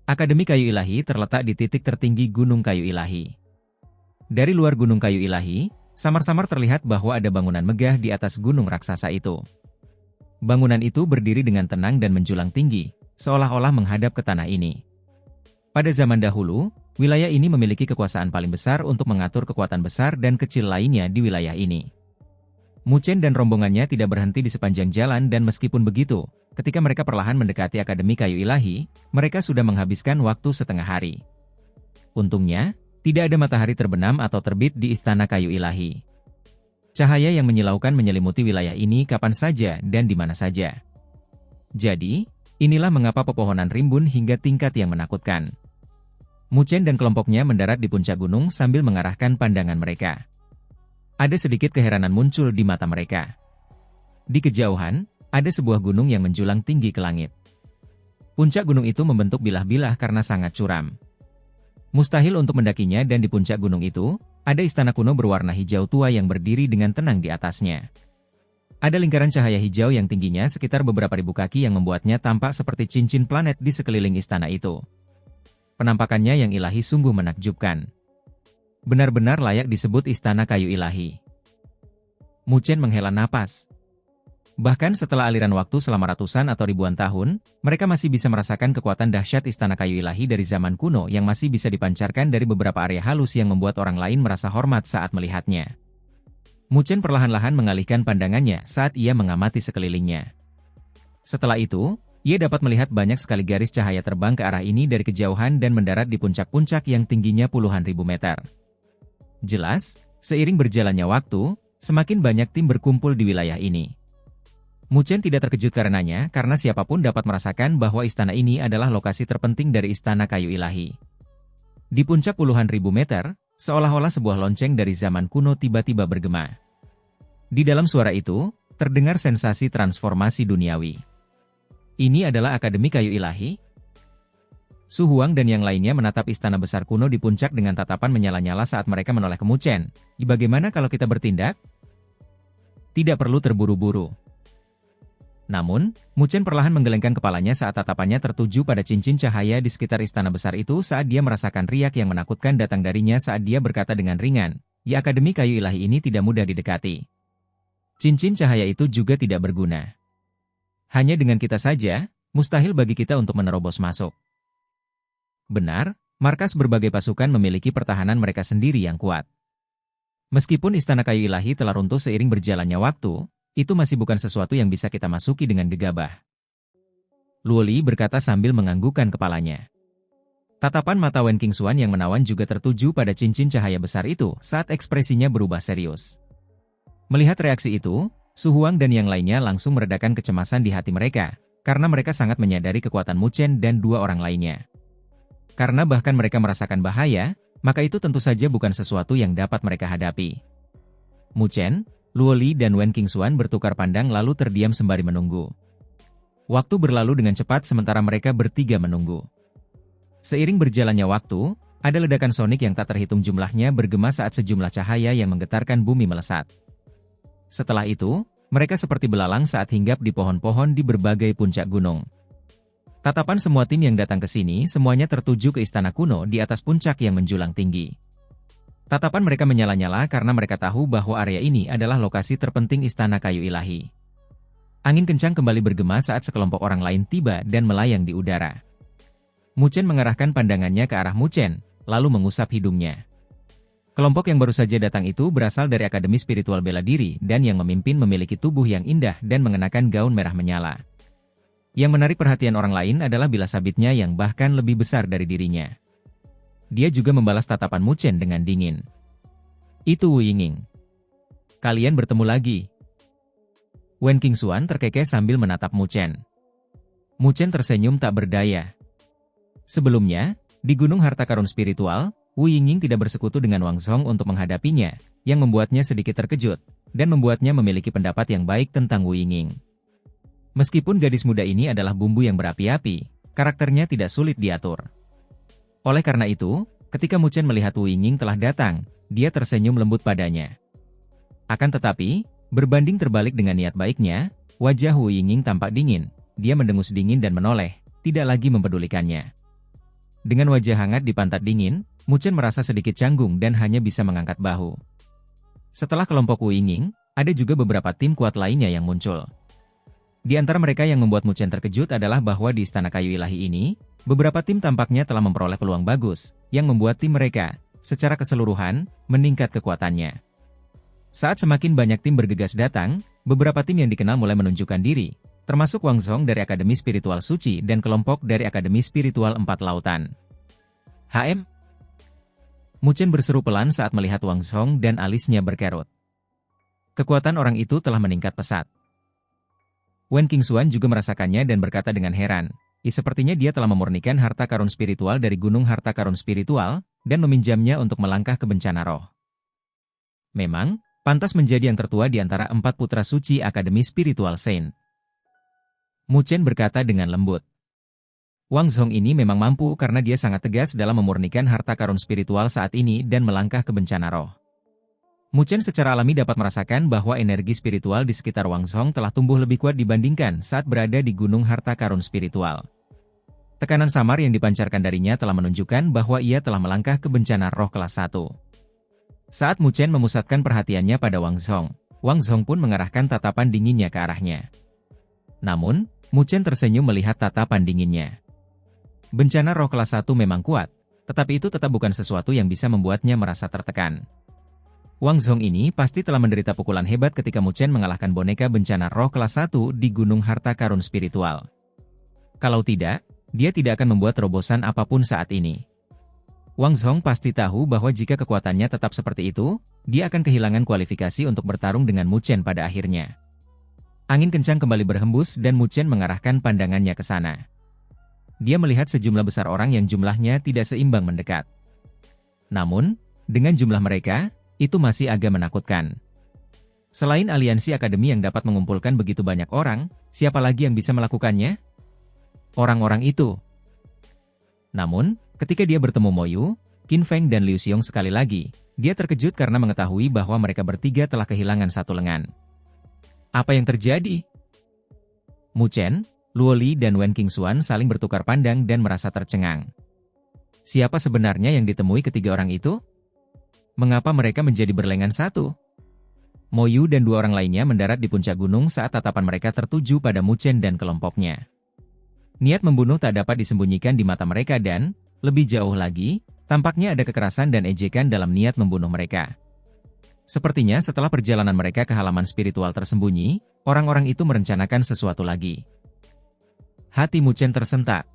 Akademi Kayu Ilahi terletak di titik tertinggi Gunung Kayu Ilahi. Dari luar Gunung Kayu Ilahi, samar-samar terlihat bahwa ada bangunan megah di atas gunung raksasa itu. Bangunan itu berdiri dengan tenang dan menjulang tinggi, seolah-olah menghadap ke tanah ini. Pada zaman dahulu, wilayah ini memiliki kekuasaan paling besar untuk mengatur kekuatan besar dan kecil lainnya di wilayah ini. Mu Chen dan rombongannya tidak berhenti di sepanjang jalan dan meskipun begitu, ketika mereka perlahan mendekati Akademi Kayu Ilahi, mereka sudah menghabiskan waktu setengah hari. Untungnya, tidak ada matahari terbenam atau terbit di Istana Kayu Ilahi. Cahaya yang menyilaukan menyelimuti wilayah ini kapan saja dan di mana saja. Jadi, inilah mengapa pepohonan rimbun hingga tingkat yang menakutkan. Mu Chen dan kelompoknya mendarat di puncak gunung sambil mengarahkan pandangan mereka. Ada sedikit keheranan muncul di mata mereka. Di kejauhan, ada sebuah gunung yang menjulang tinggi ke langit. Puncak gunung itu membentuk bilah-bilah karena sangat curam. Mustahil untuk mendakinya dan di puncak gunung itu, ada istana kuno berwarna hijau tua yang berdiri dengan tenang di atasnya. Ada lingkaran cahaya hijau yang tingginya sekitar beberapa ribu kaki yang membuatnya tampak seperti cincin planet di sekeliling istana itu. Penampakannya yang ilahi sungguh menakjubkan. Benar-benar layak disebut Istana Kayu Ilahi. Mu Chen menghela napas. Bahkan setelah aliran waktu selama ratusan atau ribuan tahun, mereka masih bisa merasakan kekuatan dahsyat Istana Kayu Ilahi dari zaman kuno yang masih bisa dipancarkan dari beberapa area halus yang membuat orang lain merasa hormat saat melihatnya. Mu Chen perlahan-lahan mengalihkan pandangannya saat ia mengamati sekelilingnya. Setelah itu, ia dapat melihat banyak sekali garis cahaya terbang ke arah ini dari kejauhan dan mendarat di puncak-puncak yang tingginya puluhan ribu meter. Jelas, seiring berjalannya waktu, semakin banyak tim berkumpul di wilayah ini. Mu Chen tidak terkejut karenanya karena siapapun dapat merasakan bahwa istana ini adalah lokasi terpenting dari Istana Kayu Ilahi. Di puncak puluhan ribu meter, seolah-olah sebuah lonceng dari zaman kuno tiba-tiba bergema. Di dalam suara itu, terdengar sensasi transformasi duniawi. Ini adalah Akademi Kayu Ilahi? Su Huang dan yang lainnya menatap istana besar kuno di puncak dengan tatapan menyala-nyala saat mereka menoleh ke Mu Chen. Bagaimana kalau kita bertindak? Tidak perlu terburu-buru. Namun, Mu Chen perlahan menggelengkan kepalanya saat tatapannya tertuju pada cincin cahaya di sekitar istana besar itu saat dia merasakan riak yang menakutkan datang darinya saat dia berkata dengan ringan, "Ya, Akademi Kayu Ilahi ini tidak mudah didekati. Cincin cahaya itu juga tidak berguna. Hanya dengan kita saja, mustahil bagi kita untuk menerobos masuk." Benar, markas berbagai pasukan memiliki pertahanan mereka sendiri yang kuat. Meskipun Istana Kayu Ilahi telah runtuh seiring berjalannya waktu, itu masih bukan sesuatu yang bisa kita masuki dengan gegabah. Luo Li berkata sambil menganggukkan kepalanya. Tatapan mata Wen Qingxuan yang menawan juga tertuju pada cincin cahaya besar itu saat ekspresinya berubah serius. Melihat reaksi itu, Su Huang dan yang lainnya langsung meredakan kecemasan di hati mereka, karena mereka sangat menyadari kekuatan Mu Chen dan dua orang lainnya. Karena bahkan mereka merasakan bahaya, maka itu tentu saja bukan sesuatu yang dapat mereka hadapi. Mu Chen, Luo Li dan Wen Qingxuan bertukar pandang lalu terdiam sembari menunggu. Waktu berlalu dengan cepat sementara mereka bertiga menunggu. Seiring berjalannya waktu, ada ledakan sonik yang tak terhitung jumlahnya bergema saat sejumlah cahaya yang menggetarkan bumi melesat. Setelah itu, mereka seperti belalang saat hinggap di pohon-pohon di berbagai puncak gunung. Tatapan semua tim yang datang ke sini semuanya tertuju ke istana kuno di atas puncak yang menjulang tinggi. Tatapan mereka menyala-nyala karena mereka tahu bahwa area ini adalah lokasi terpenting Istana Kayu Ilahi. Angin kencang kembali bergema saat sekelompok orang lain tiba dan melayang di udara. Mu Chen mengarahkan pandangannya ke arah Mu Chen, lalu mengusap hidungnya. Kelompok yang baru saja datang itu berasal dari Akademi Spiritual Bela Diri dan yang memimpin memiliki tubuh yang indah dan mengenakan gaun merah menyala. Yang menarik perhatian orang lain adalah bilah sabitnya yang bahkan lebih besar dari dirinya. Dia juga membalas tatapan Mu Chen dengan dingin. "Itu Wu Yingning. Kalian bertemu lagi." Wen Qingxuan terkekeh sambil menatap Mu Chen. Mu Chen tersenyum tak berdaya. Sebelumnya, di Gunung Harta Karun Spiritual, Wu Yingning tidak bersekutu dengan Wang Song untuk menghadapinya, yang membuatnya sedikit terkejut, dan membuatnya memiliki pendapat yang baik tentang Wu Yingning. Meskipun gadis muda ini adalah bumbu yang berapi-api, karakternya tidak sulit diatur. Oleh karena itu, ketika Mu Chen melihat Wu Yingning telah datang, dia tersenyum lembut padanya. Akan tetapi, berbanding terbalik dengan niat baiknya, wajah Wu Yingning tampak dingin, dia mendengus dingin dan menoleh, tidak lagi mempedulikannya. Dengan wajah hangat di pantat dingin, Mu Chen merasa sedikit canggung dan hanya bisa mengangkat bahu. Setelah kelompok Wu Yingning, ada juga beberapa tim kuat lainnya yang muncul. Di antara mereka yang membuat Mu Chen terkejut adalah bahwa di Istana Kayu Ilahi ini, beberapa tim tampaknya telah memperoleh peluang bagus, yang membuat tim mereka, secara keseluruhan, meningkat kekuatannya. Saat semakin banyak tim bergegas datang, beberapa tim yang dikenal mulai menunjukkan diri, termasuk Wang Zhong dari Akademi Spiritual Suci dan kelompok dari Akademi Spiritual Empat Lautan. HM. Mu Chen berseru pelan saat melihat Wang Zhong dan alisnya berkerut. Kekuatan orang itu telah meningkat pesat. Wen Qingxuan juga merasakannya dan berkata dengan heran, sepertinya dia telah memurnikan harta karun spiritual dari gunung harta karun spiritual, dan meminjamnya untuk melangkah ke bencana roh. Memang, pantas menjadi yang tertua di antara 4 putra suci Akademi Spiritual Saint. Mu Chen berkata dengan lembut. Wang Zhong ini memang mampu karena dia sangat tegas dalam memurnikan harta karun spiritual saat ini dan melangkah ke bencana roh. Mu Chen secara alami dapat merasakan bahwa energi spiritual di sekitar Wang Zhong telah tumbuh lebih kuat dibandingkan saat berada di gunung harta karun spiritual. Tekanan samar yang dipancarkan darinya telah menunjukkan bahwa ia telah melangkah ke bencana roh kelas 1. Saat Mu Chen memusatkan perhatiannya pada Wang Zhong pun mengarahkan tatapan dinginnya ke arahnya. Namun, Mu Chen tersenyum melihat tatapan dinginnya. Bencana roh kelas 1 memang kuat, tetapi itu tetap bukan sesuatu yang bisa membuatnya merasa tertekan. Wang Zhong ini pasti telah menderita pukulan hebat ketika Mu Chen mengalahkan boneka bencana roh kelas 1 di gunung harta karun spiritual. Kalau tidak, dia tidak akan membuat terobosan apapun saat ini. Wang Zhong pasti tahu bahwa jika kekuatannya tetap seperti itu, dia akan kehilangan kualifikasi untuk bertarung dengan Mu Chen pada akhirnya. Angin kencang kembali berhembus dan Mu Chen mengarahkan pandangannya ke sana. Dia melihat sejumlah besar orang yang jumlahnya tidak seimbang mendekat. Namun, dengan jumlah mereka, itu masih agak menakutkan. Selain aliansi akademi yang dapat mengumpulkan begitu banyak orang, siapa lagi yang bisa melakukannya? Orang-orang itu. Namun, ketika dia bertemu Mo Yu, Qin Feng dan Liu Xiong sekali lagi, dia terkejut karena mengetahui bahwa mereka bertiga telah kehilangan satu lengan. Apa yang terjadi? Mu Chen, Luo Li dan Wen Qingxuan saling bertukar pandang dan merasa tercengang. Siapa sebenarnya yang ditemui ketiga orang itu? Mengapa mereka menjadi berlengan satu? Mo Yu dan 2 orang lainnya mendarat di puncak gunung saat tatapan mereka tertuju pada Mu Chen dan kelompoknya. Niat membunuh tak dapat disembunyikan di mata mereka dan, lebih jauh lagi, tampaknya ada kekerasan dan ejekan dalam niat membunuh mereka. Sepertinya setelah perjalanan mereka ke halaman spiritual tersembunyi, orang-orang itu merencanakan sesuatu lagi. Hati Mu Chen tersentak.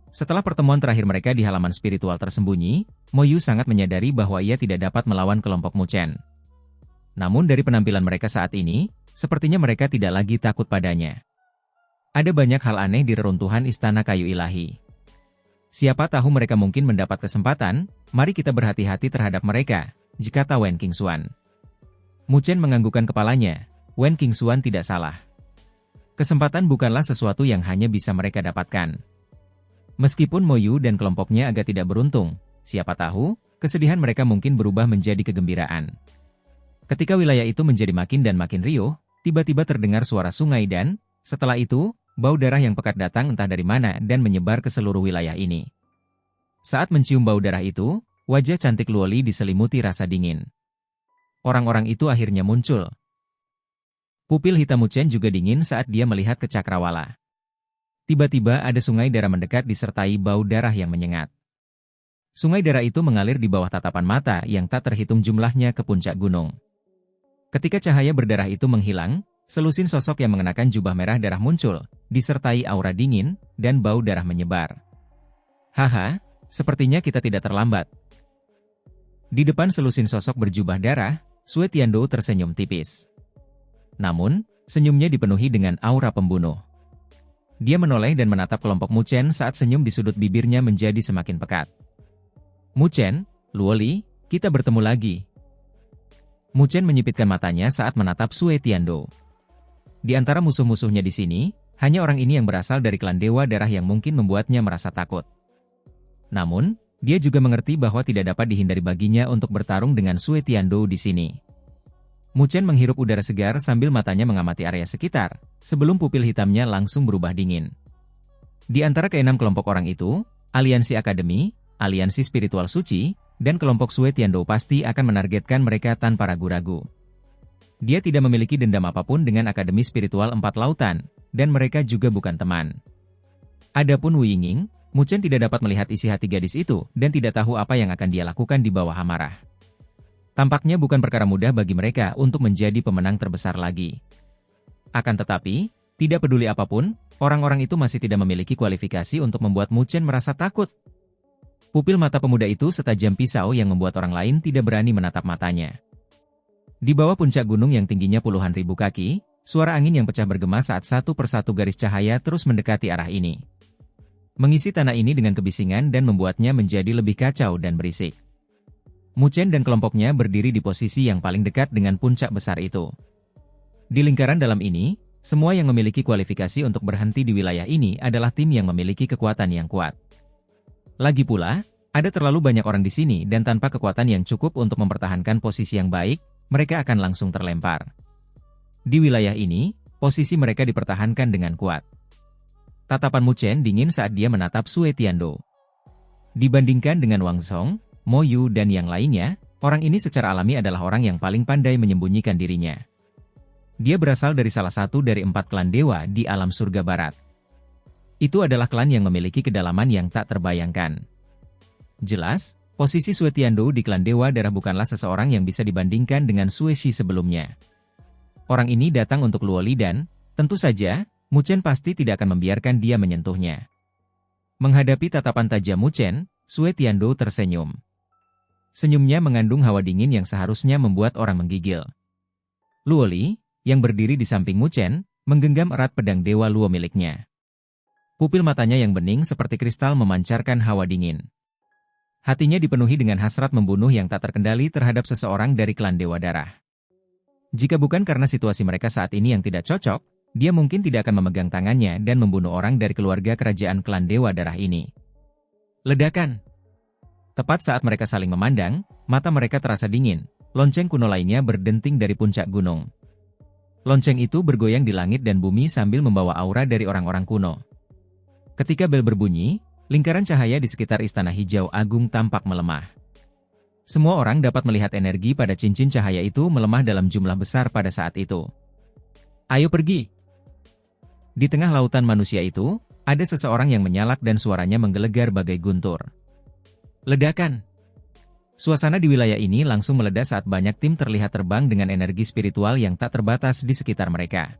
Setelah pertemuan terakhir mereka di halaman spiritual tersembunyi, Mo Yu sangat menyadari bahwa ia tidak dapat melawan kelompok Mu Chen. Namun dari penampilan mereka saat ini, sepertinya mereka tidak lagi takut padanya. Ada banyak hal aneh di reruntuhan Istana Kayu Ilahi. Siapa tahu mereka mungkin mendapat kesempatan, mari kita berhati-hati terhadap mereka, kata Wen Qingxuan. Mu Chen menganggukkan kepalanya, Wen Qingxuan tidak salah. Kesempatan bukanlah sesuatu yang hanya bisa mereka dapatkan. Meskipun Mo Yu dan kelompoknya agak tidak beruntung, siapa tahu, kesedihan mereka mungkin berubah menjadi kegembiraan. Ketika wilayah itu menjadi makin dan makin riuh, tiba-tiba terdengar suara sungai dan, setelah itu, bau darah yang pekat datang entah dari mana dan menyebar ke seluruh wilayah ini. Saat mencium bau darah itu, wajah cantik Luo Li diselimuti rasa dingin. Orang-orang itu akhirnya muncul. Pupil hitam Mu Chen juga dingin saat dia melihat ke cakrawala. Tiba-tiba ada sungai darah mendekat disertai bau darah yang menyengat. Sungai darah itu mengalir di bawah tatapan mata yang tak terhitung jumlahnya ke puncak gunung. Ketika cahaya berdarah itu menghilang, selusin sosok yang mengenakan jubah merah darah muncul, disertai aura dingin, dan bau darah menyebar. Haha, sepertinya kita tidak terlambat. Di depan selusin sosok berjubah darah, Sue Tiandou tersenyum tipis. Namun, senyumnya dipenuhi dengan aura pembunuh. Dia menoleh dan menatap kelompok Mu Chen saat senyum di sudut bibirnya menjadi semakin pekat. Mu Chen, Luo Li, kita bertemu lagi. Mu Chen menyipitkan matanya saat menatap Sue Tiandou. Di antara musuh-musuhnya di sini, hanya orang ini yang berasal dari klan Dewa Darah yang mungkin membuatnya merasa takut. Namun, dia juga mengerti bahwa tidak dapat dihindari baginya untuk bertarung dengan Sue Tiandou di sini. Mu Chen menghirup udara segar sambil matanya mengamati area sekitar, sebelum pupil hitamnya langsung berubah dingin. Di antara keenam kelompok orang itu, aliansi akademi, aliansi spiritual suci, dan kelompok Sue Tiandou pasti akan menargetkan mereka tanpa ragu-ragu. Dia tidak memiliki dendam apapun dengan Akademi Spiritual Empat Lautan, dan mereka juga bukan teman. Adapun Wu Yingning, Mu Chen tidak dapat melihat isi hati gadis itu dan tidak tahu apa yang akan dia lakukan di bawah amarah. Tampaknya bukan perkara mudah bagi mereka untuk menjadi pemenang terbesar lagi. Akan tetapi, tidak peduli apapun, orang-orang itu masih tidak memiliki kualifikasi untuk membuat Mu Chen merasa takut. Pupil mata pemuda itu setajam pisau yang membuat orang lain tidak berani menatap matanya. Di bawah puncak gunung yang tingginya puluhan ribu kaki, suara angin yang pecah bergema saat satu persatu garis cahaya terus mendekati arah ini. Mengisi tanah ini dengan kebisingan dan membuatnya menjadi lebih kacau dan berisik. Mu Chen dan kelompoknya berdiri di posisi yang paling dekat dengan puncak besar itu. Di lingkaran dalam ini, semua yang memiliki kualifikasi untuk berhenti di wilayah ini adalah tim yang memiliki kekuatan yang kuat. Lagi pula, ada terlalu banyak orang di sini dan tanpa kekuatan yang cukup untuk mempertahankan posisi yang baik, mereka akan langsung terlempar. Di wilayah ini, posisi mereka dipertahankan dengan kuat. Tatapan Mu Chen dingin saat dia menatap Sue Tiandou. Dibandingkan dengan Wang Song, Mo Yu dan yang lainnya, orang ini secara alami adalah orang yang paling pandai menyembunyikan dirinya. Dia berasal dari salah satu dari 4 klan dewa di alam surga barat. Itu adalah klan yang memiliki kedalaman yang tak terbayangkan. Jelas, posisi Sue Tiandou di klan dewa darah bukanlah seseorang yang bisa dibandingkan dengan Sue Shi sebelumnya. Orang ini datang untuk Luo Li dan, tentu saja, Mu Chen pasti tidak akan membiarkan dia menyentuhnya. Menghadapi tatapan tajam Mu Chen, Sue Tiandou tersenyum. Senyumnya mengandung hawa dingin yang seharusnya membuat orang menggigil. Luo Li, yang berdiri di samping Mu Chen, menggenggam erat pedang dewa Luo miliknya. Pupil matanya yang bening seperti kristal memancarkan hawa dingin. Hatinya dipenuhi dengan hasrat membunuh yang tak terkendali terhadap seseorang dari klan Dewa Darah. Jika bukan karena situasi mereka saat ini yang tidak cocok, dia mungkin tidak akan memegang tangannya dan membunuh orang dari keluarga kerajaan klan Dewa Darah ini. Ledakan! Tepat saat mereka saling memandang, mata mereka terasa dingin, lonceng kuno lainnya berdenting dari puncak gunung. Lonceng itu bergoyang di langit dan bumi sambil membawa aura dari orang-orang kuno. Ketika bel berbunyi, lingkaran cahaya di sekitar Istana Hijau Agung tampak melemah. Semua orang dapat melihat energi pada cincin cahaya itu melemah dalam jumlah besar pada saat itu. Ayo pergi! Di tengah lautan manusia itu, ada seseorang yang menyalak dan suaranya menggelegar bagai guntur. Ledakan! Suasana di wilayah ini langsung meledak saat banyak tim terlihat terbang dengan energi spiritual yang tak terbatas di sekitar mereka.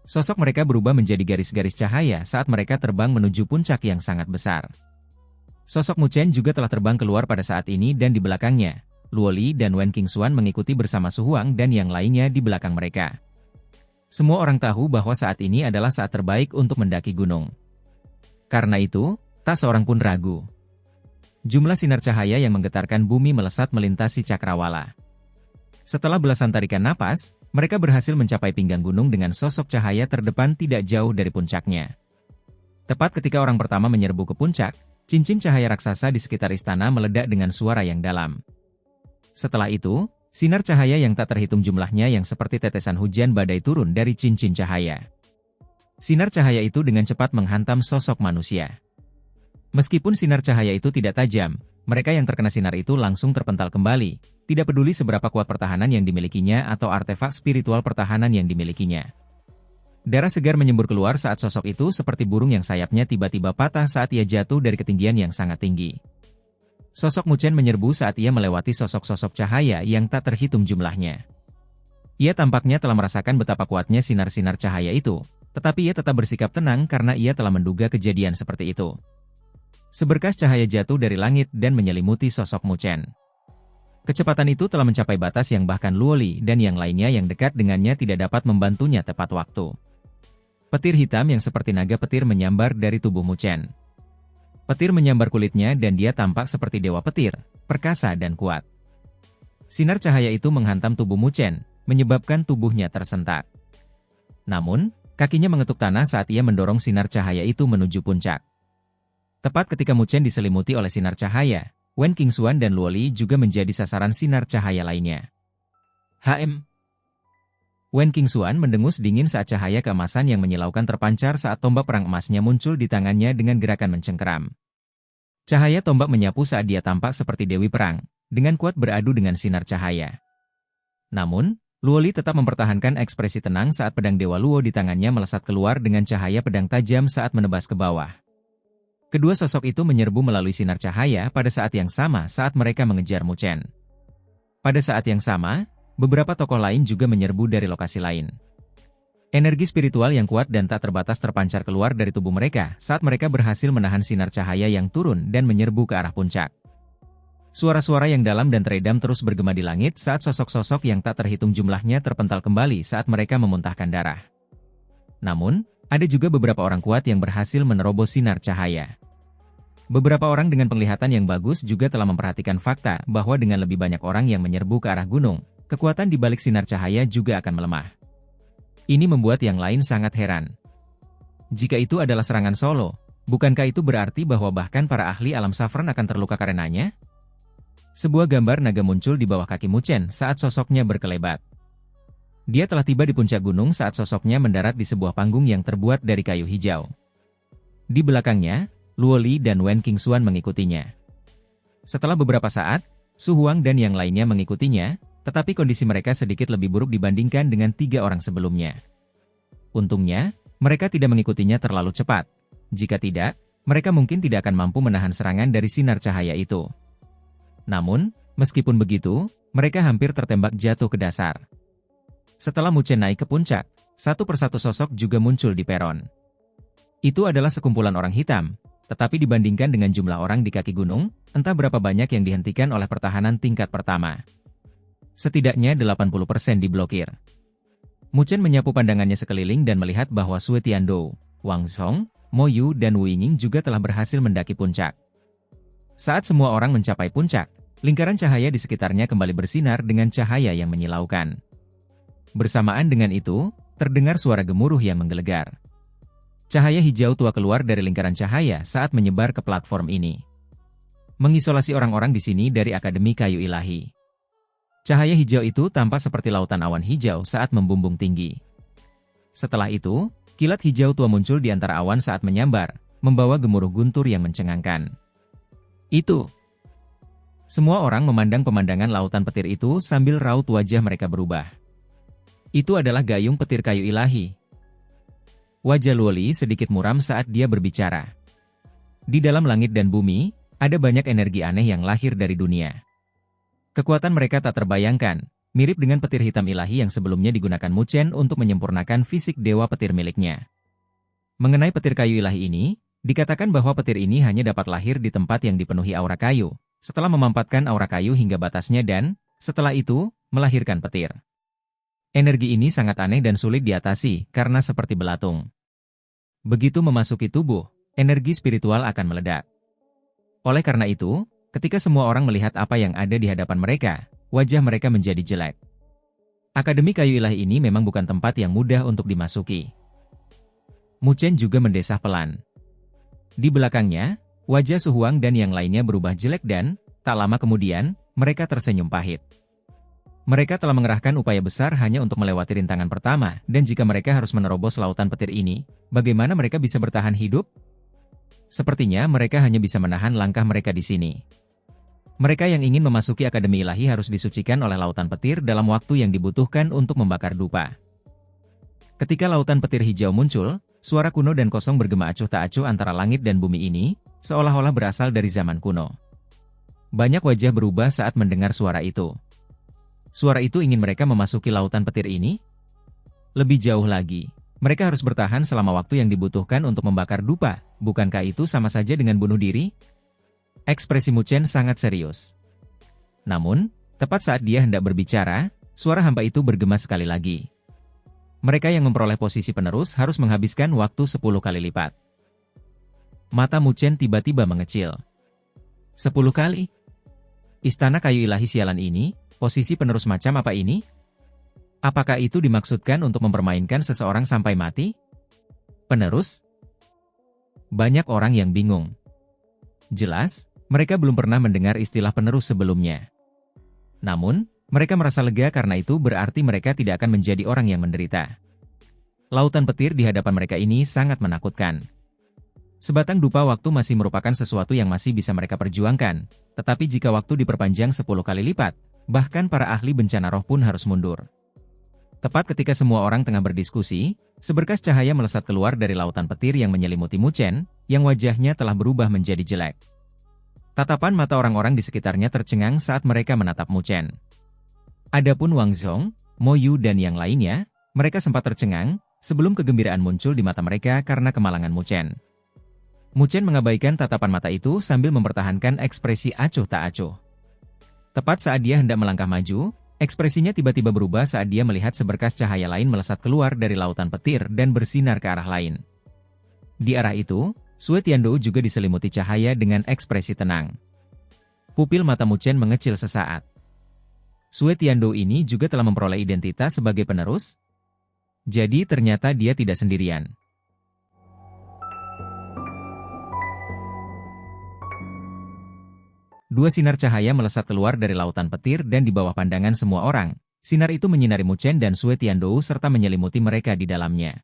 Sosok mereka berubah menjadi garis-garis cahaya saat mereka terbang menuju puncak yang sangat besar. Sosok Mu Chen juga telah terbang keluar pada saat ini dan di belakangnya, Luo Li dan Wen Qingxuan mengikuti bersama Su Huang dan yang lainnya di belakang mereka. Semua orang tahu bahwa saat ini adalah saat terbaik untuk mendaki gunung. Karena itu, tak seorang pun ragu. Jumlah sinar cahaya yang menggetarkan bumi melesat melintasi cakrawala. Setelah belasan tarikan napas, mereka berhasil mencapai pinggang gunung dengan sosok cahaya terdepan tidak jauh dari puncaknya. Tepat ketika orang pertama menyerbu ke puncak, cincin cahaya raksasa di sekitar istana meledak dengan suara yang dalam. Setelah itu, sinar cahaya yang tak terhitung jumlahnya yang seperti tetesan hujan badai turun dari cincin cahaya. Sinar cahaya itu dengan cepat menghantam sosok manusia. Meskipun sinar cahaya itu tidak tajam, mereka yang terkena sinar itu langsung terpental kembali, tidak peduli seberapa kuat pertahanan yang dimilikinya atau artefak spiritual pertahanan yang dimilikinya. Darah segar menyembur keluar saat sosok itu seperti burung yang sayapnya tiba-tiba patah saat ia jatuh dari ketinggian yang sangat tinggi. Sosok Mu Chen menyerbu saat ia melewati sosok-sosok cahaya yang tak terhitung jumlahnya. Ia tampaknya telah merasakan betapa kuatnya sinar-sinar cahaya itu, tetapi ia tetap bersikap tenang karena ia telah menduga kejadian seperti itu. Seberkas cahaya jatuh dari langit dan menyelimuti sosok Mu Chen. Kecepatan itu telah mencapai batas yang bahkan Luo Li dan yang lainnya yang dekat dengannya tidak dapat membantunya tepat waktu. Petir hitam yang seperti naga petir menyambar dari tubuh Mu Chen. Petir menyambar kulitnya dan dia tampak seperti dewa petir, perkasa dan kuat. Sinar cahaya itu menghantam tubuh Mu Chen, menyebabkan tubuhnya tersentak. Namun, kakinya mengetuk tanah saat ia mendorong sinar cahaya itu menuju puncak. Tepat ketika Mu Chen diselimuti oleh sinar cahaya, Wen Qingxuan dan Luo Li juga menjadi sasaran sinar cahaya lainnya. Wen Qingxuan mendengus dingin saat cahaya keemasan yang menyilaukan terpancar saat tombak perang emasnya muncul di tangannya dengan gerakan mencengkeram. Cahaya tombak menyapu saat dia tampak seperti Dewi Perang, dengan kuat beradu dengan sinar cahaya. Namun, Luoli tetap mempertahankan ekspresi tenang saat pedang Dewa Luo di tangannya melesat keluar dengan cahaya pedang tajam saat menebas ke bawah. Kedua sosok itu menyerbu melalui sinar cahaya pada saat yang sama saat mereka mengejar Mu Chen. Pada saat yang sama, beberapa tokoh lain juga menyerbu dari lokasi lain. Energi spiritual yang kuat dan tak terbatas terpancar keluar dari tubuh mereka saat mereka berhasil menahan sinar cahaya yang turun dan menyerbu ke arah puncak. Suara-suara yang dalam dan teredam terus bergema di langit saat sosok-sosok yang tak terhitung jumlahnya terpental kembali saat mereka memuntahkan darah. Namun, ada juga beberapa orang kuat yang berhasil menerobos sinar cahaya. Beberapa orang dengan penglihatan yang bagus juga telah memperhatikan fakta bahwa dengan lebih banyak orang yang menyerbu ke arah gunung, kekuatan di balik sinar cahaya juga akan melemah. Ini membuat yang lain sangat heran. Jika itu adalah serangan solo, bukankah itu berarti bahwa bahkan para ahli alam Saffron akan terluka karenanya? Sebuah gambar naga muncul di bawah kaki Mu Chen saat sosoknya berkelebat. Dia telah tiba di puncak gunung saat sosoknya mendarat di sebuah panggung yang terbuat dari kayu hijau. Di belakangnya, Luoli dan Wen Qingxuan mengikutinya. Setelah beberapa saat, Su Huang dan yang lainnya mengikutinya, tetapi kondisi mereka sedikit lebih buruk dibandingkan dengan 3 orang sebelumnya. Untungnya, mereka tidak mengikutinya terlalu cepat. Jika tidak, mereka mungkin tidak akan mampu menahan serangan dari sinar cahaya itu. Namun, meskipun begitu, mereka hampir tertembak jatuh ke dasar. Setelah Mu Chen naik ke puncak, satu persatu sosok juga muncul di peron. Itu adalah sekumpulan orang hitam, tetapi dibandingkan dengan jumlah orang di kaki gunung, entah berapa banyak yang dihentikan oleh pertahanan tingkat pertama. Setidaknya 80% diblokir. Mu Chen menyapu pandangannya sekeliling dan melihat bahwa Sui Tiandou, Wang Song, Mo Yu dan Wu Yingning juga telah berhasil mendaki puncak. Saat semua orang mencapai puncak, lingkaran cahaya di sekitarnya kembali bersinar dengan cahaya yang menyilaukan. Bersamaan dengan itu, terdengar suara gemuruh yang menggelegar. Cahaya hijau tua keluar dari lingkaran cahaya saat menyebar ke platform ini. Mengisolasi orang-orang di sini dari Akademi Kayu Ilahi. Cahaya hijau itu tampak seperti lautan awan hijau saat membumbung tinggi. Setelah itu, kilat hijau tua muncul di antara awan saat menyambar, membawa gemuruh guntur yang mencengangkan. Itu. Semua orang memandang pemandangan lautan petir itu sambil raut wajah mereka berubah. Itu adalah gayung petir kayu ilahi. Wajah Luoli sedikit muram saat dia berbicara. Di dalam langit dan bumi, ada banyak energi aneh yang lahir dari dunia. Kekuatan mereka tak terbayangkan, mirip dengan petir hitam ilahi yang sebelumnya digunakan Mu Chen untuk menyempurnakan fisik dewa petir miliknya. Mengenai petir kayu ilahi ini, dikatakan bahwa petir ini hanya dapat lahir di tempat yang dipenuhi aura kayu, setelah memampatkan aura kayu hingga batasnya dan, setelah itu, melahirkan petir. Energi ini sangat aneh dan sulit diatasi karena seperti belatung. Begitu memasuki tubuh, energi spiritual akan meledak. Oleh karena itu, ketika semua orang melihat apa yang ada di hadapan mereka, wajah mereka menjadi jelek. Akademi Kayu Ilahi ini memang bukan tempat yang mudah untuk dimasuki. Mu Chen juga mendesah pelan. Di belakangnya, wajah Su Huang dan yang lainnya berubah jelek dan, tak lama kemudian, mereka tersenyum pahit. Mereka telah mengerahkan upaya besar hanya untuk melewati rintangan pertama, dan jika mereka harus menerobos lautan petir ini, bagaimana mereka bisa bertahan hidup? Sepertinya mereka hanya bisa menahan langkah mereka di sini. Mereka yang ingin memasuki Akademi Ilahi harus disucikan oleh lautan petir dalam waktu yang dibutuhkan untuk membakar dupa. Ketika lautan petir hijau muncul, suara kuno dan kosong bergema acuh tak acuh antara langit dan bumi ini, seolah-olah berasal dari zaman kuno. Banyak wajah berubah saat mendengar suara itu. Suara itu ingin mereka memasuki lautan petir ini? Lebih jauh lagi, mereka harus bertahan selama waktu yang dibutuhkan untuk membakar dupa, bukankah itu sama saja dengan bunuh diri? Ekspresi Mu Chen sangat serius. Namun, tepat saat dia hendak berbicara, suara hamba itu bergema sekali lagi. Mereka yang memperoleh posisi penerus harus menghabiskan waktu 10 kali lipat. Mata Mu Chen tiba-tiba mengecil. 10 kali? Istana Kayu Ilahi sialan ini? Posisi penerus macam apa ini? Apakah itu dimaksudkan untuk mempermainkan seseorang sampai mati? Penerus? Banyak orang yang bingung. Jelas, mereka belum pernah mendengar istilah penerus sebelumnya. Namun, mereka merasa lega karena itu berarti mereka tidak akan menjadi orang yang menderita. Lautan petir di hadapan mereka ini sangat menakutkan. Sebatang dupa waktu masih merupakan sesuatu yang masih bisa mereka perjuangkan, tetapi jika waktu diperpanjang 10 kali lipat, bahkan para ahli bencana roh pun harus mundur. Tepat ketika semua orang tengah berdiskusi, seberkas cahaya melesat keluar dari lautan petir yang menyelimuti Mu Chen, yang wajahnya telah berubah menjadi jelek. Tatapan mata orang-orang di sekitarnya tercengang saat mereka menatap Mu Chen. Adapun Wang Zhong, Mo Yu dan yang lainnya, mereka sempat tercengang, sebelum kegembiraan muncul di mata mereka karena kemalangan Mu Chen. Mu Chen mengabaikan tatapan mata itu sambil mempertahankan ekspresi acuh tak acuh. Tepat saat dia hendak melangkah maju, ekspresinya tiba-tiba berubah saat dia melihat seberkas cahaya lain melesat keluar dari lautan petir dan bersinar ke arah lain. Di arah itu, Sue Tiandou juga diselimuti cahaya dengan ekspresi tenang. Pupil mata Mu Chen mengecil sesaat. Sue Tiandou ini juga telah memperoleh identitas sebagai penerus? Jadi ternyata dia tidak sendirian. Dua sinar cahaya melesat keluar dari lautan petir dan di bawah pandangan semua orang. Sinar itu menyinari Mu Chen dan Sue Tiandou serta menyelimuti mereka di dalamnya.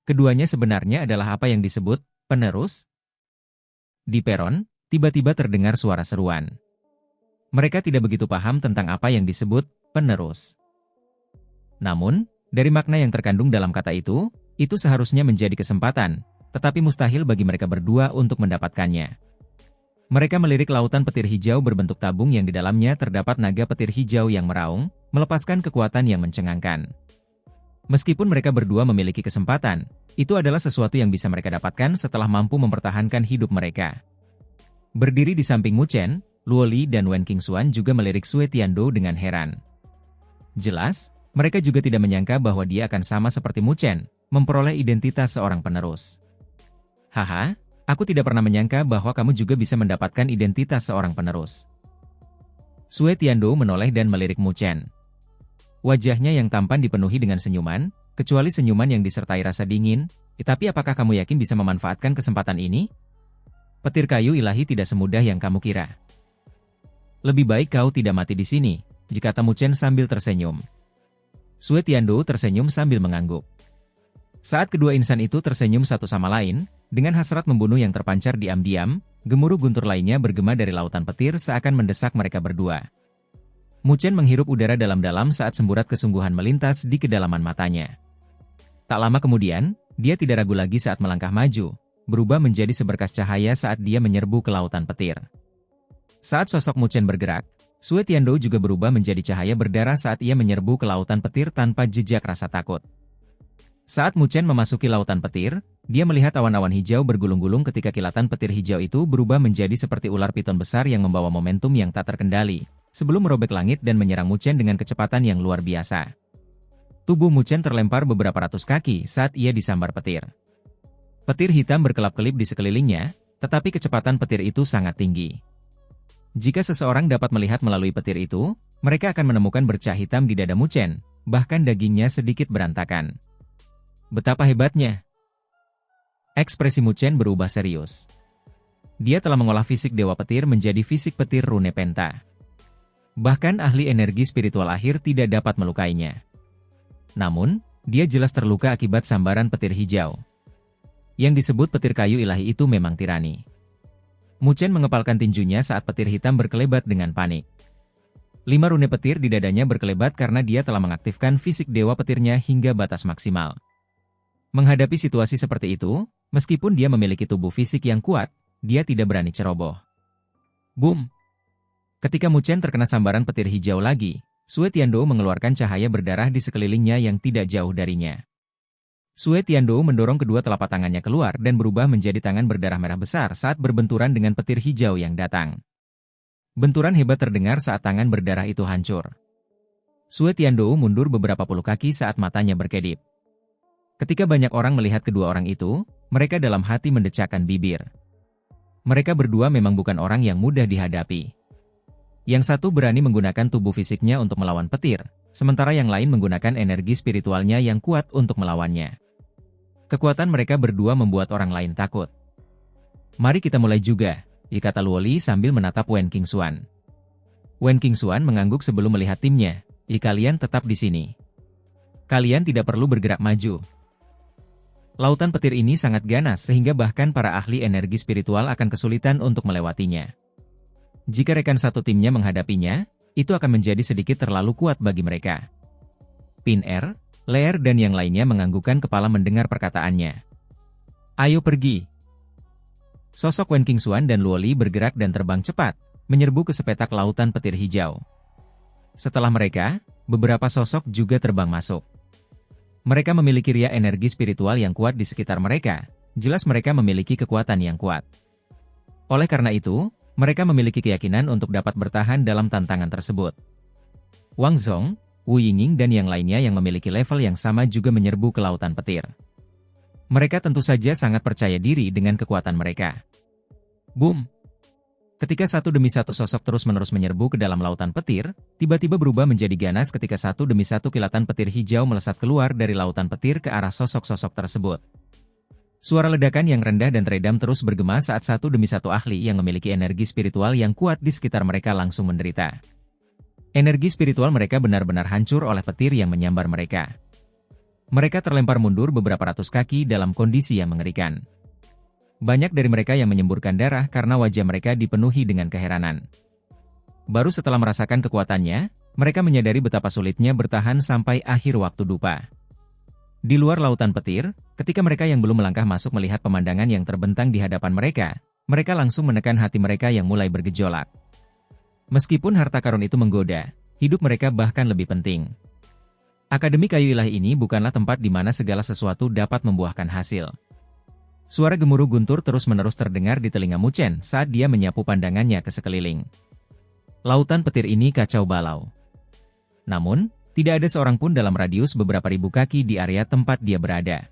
Keduanya sebenarnya adalah apa yang disebut penerus? Di peron, tiba-tiba terdengar suara seruan. Mereka tidak begitu paham tentang apa yang disebut penerus. Namun, dari makna yang terkandung dalam kata itu seharusnya menjadi kesempatan, tetapi mustahil bagi mereka berdua untuk mendapatkannya. Mereka melirik lautan petir hijau berbentuk tabung yang di dalamnya terdapat naga petir hijau yang meraung, melepaskan kekuatan yang mencengangkan. Meskipun mereka berdua memiliki kesempatan, itu adalah sesuatu yang bisa mereka dapatkan setelah mampu mempertahankan hidup mereka. Berdiri di samping Mu Chen, Luo Li dan Wen Qingxuan juga melirik Sue Tiandou dengan heran. Jelas, mereka juga tidak menyangka bahwa dia akan sama seperti Mu Chen, memperoleh identitas seorang penerus. Haha. Aku tidak pernah menyangka bahwa kamu juga bisa mendapatkan identitas seorang penerus. Sue Tiandou menoleh dan melirik Mu Chen. Wajahnya yang tampan dipenuhi dengan senyuman, kecuali senyuman yang disertai rasa dingin. Tapi apakah kamu yakin bisa memanfaatkan kesempatan ini? Petir kayu ilahi tidak semudah yang kamu kira. Lebih baik kau tidak mati di sini, jika Mu Chen sambil tersenyum. Sue Tiandou tersenyum sambil mengangguk. Saat kedua insan itu tersenyum satu sama lain, dengan hasrat membunuh yang terpancar diam-diam, gemuruh guntur lainnya bergema dari lautan petir seakan mendesak mereka berdua. Mu Chen menghirup udara dalam-dalam saat semburat kesungguhan melintas di kedalaman matanya. Tak lama kemudian, dia tidak ragu lagi saat melangkah maju, berubah menjadi seberkas cahaya saat dia menyerbu ke lautan petir. Saat sosok Mu Chen bergerak, Sue Tiandou juga berubah menjadi cahaya berdarah saat ia menyerbu ke lautan petir tanpa jejak rasa takut. Saat Mu Chen memasuki lautan petir, dia melihat awan-awan hijau bergulung-gulung ketika kilatan petir hijau itu berubah menjadi seperti ular piton besar yang membawa momentum yang tak terkendali, sebelum merobek langit dan menyerang Mu Chen dengan kecepatan yang luar biasa. Tubuh Mu Chen terlempar beberapa ratus kaki saat ia disambar petir. Petir hitam berkelap-kelip di sekelilingnya, tetapi kecepatan petir itu sangat tinggi. Jika seseorang dapat melihat melalui petir itu, mereka akan menemukan bercak hitam di dada Mu Chen, bahkan dagingnya sedikit berantakan. Betapa hebatnya! Ekspresi Mu Chen berubah serius. Dia telah mengolah fisik Dewa Petir menjadi fisik petir rune penta. Bahkan ahli energi spiritual akhir tidak dapat melukainya. Namun, dia jelas terluka akibat sambaran petir hijau. Yang disebut petir kayu ilahi itu memang tirani. Mu Chen mengepalkan tinjunya saat petir hitam berkelebat dengan panik. 5 rune petir di dadanya berkelebat karena dia telah mengaktifkan fisik Dewa Petirnya hingga batas maksimal. Menghadapi situasi seperti itu, meskipun dia memiliki tubuh fisik yang kuat, dia tidak berani ceroboh. Boom! Ketika Mu Chen terkena sambaran petir hijau lagi, Sue Tiandou mengeluarkan cahaya berdarah di sekelilingnya yang tidak jauh darinya. Sue Tiandou mendorong kedua telapak tangannya keluar dan berubah menjadi tangan berdarah merah besar saat berbenturan dengan petir hijau yang datang. Benturan hebat terdengar saat tangan berdarah itu hancur. Sue Tiandou mundur beberapa puluh kaki saat matanya berkedip. Ketika banyak orang melihat kedua orang itu, mereka dalam hati mendecakkan bibir. Mereka berdua memang bukan orang yang mudah dihadapi. Yang satu berani menggunakan tubuh fisiknya untuk melawan petir, sementara yang lain menggunakan energi spiritualnya yang kuat untuk melawannya. Kekuatan mereka berdua membuat orang lain takut. Mari kita mulai juga, kata Luo Li sambil menatap Wen Qingxuan. Wen Qingxuan mengangguk sebelum melihat timnya. Kalian tetap di sini. Kalian tidak perlu bergerak maju. Lautan petir ini sangat ganas sehingga bahkan para ahli energi spiritual akan kesulitan untuk melewatinya. Jika rekan satu timnya menghadapinya, itu akan menjadi sedikit terlalu kuat bagi mereka. Pin-Er, Leer dan yang lainnya menganggukkan kepala mendengar perkataannya. Ayo pergi. Sosok Wen Qingxuan dan Luo Li bergerak dan terbang cepat, menyerbu ke sepetak lautan petir hijau. Setelah mereka, beberapa sosok juga terbang masuk. Mereka memiliki ria energi spiritual yang kuat di sekitar mereka, jelas mereka memiliki kekuatan yang kuat. Oleh karena itu, mereka memiliki keyakinan untuk dapat bertahan dalam tantangan tersebut. Wang Zhong, Wu Yingning dan yang lainnya yang memiliki level yang sama juga menyerbu ke lautan petir. Mereka tentu saja sangat percaya diri dengan kekuatan mereka. Boom! Ketika satu demi satu sosok terus-menerus menyerbu ke dalam lautan petir, tiba-tiba berubah menjadi ganas ketika satu demi satu kilatan petir hijau melesat keluar dari lautan petir ke arah sosok-sosok tersebut. Suara ledakan yang rendah dan teredam terus bergema saat satu demi satu ahli yang memiliki energi spiritual yang kuat di sekitar mereka langsung menderita. Energi spiritual mereka benar-benar hancur oleh petir yang menyambar mereka. Mereka terlempar mundur beberapa ratus kaki dalam kondisi yang mengerikan. Banyak dari mereka yang menyemburkan darah karena wajah mereka dipenuhi dengan keheranan. Baru setelah merasakan kekuatannya, mereka menyadari betapa sulitnya bertahan sampai akhir waktu dupa. Di luar lautan petir, ketika mereka yang belum melangkah masuk melihat pemandangan yang terbentang di hadapan mereka, mereka langsung menekan hati mereka yang mulai bergejolak. Meskipun harta karun itu menggoda, hidup mereka bahkan lebih penting. Akademi Kayu Ilahi ini bukanlah tempat di mana segala sesuatu dapat membuahkan hasil. Suara gemuruh guntur terus-menerus terdengar di telinga Mu Chen saat dia menyapu pandangannya ke sekeliling. Lautan petir ini kacau balau. Namun, tidak ada seorang pun dalam radius beberapa ribu kaki di area tempat dia berada.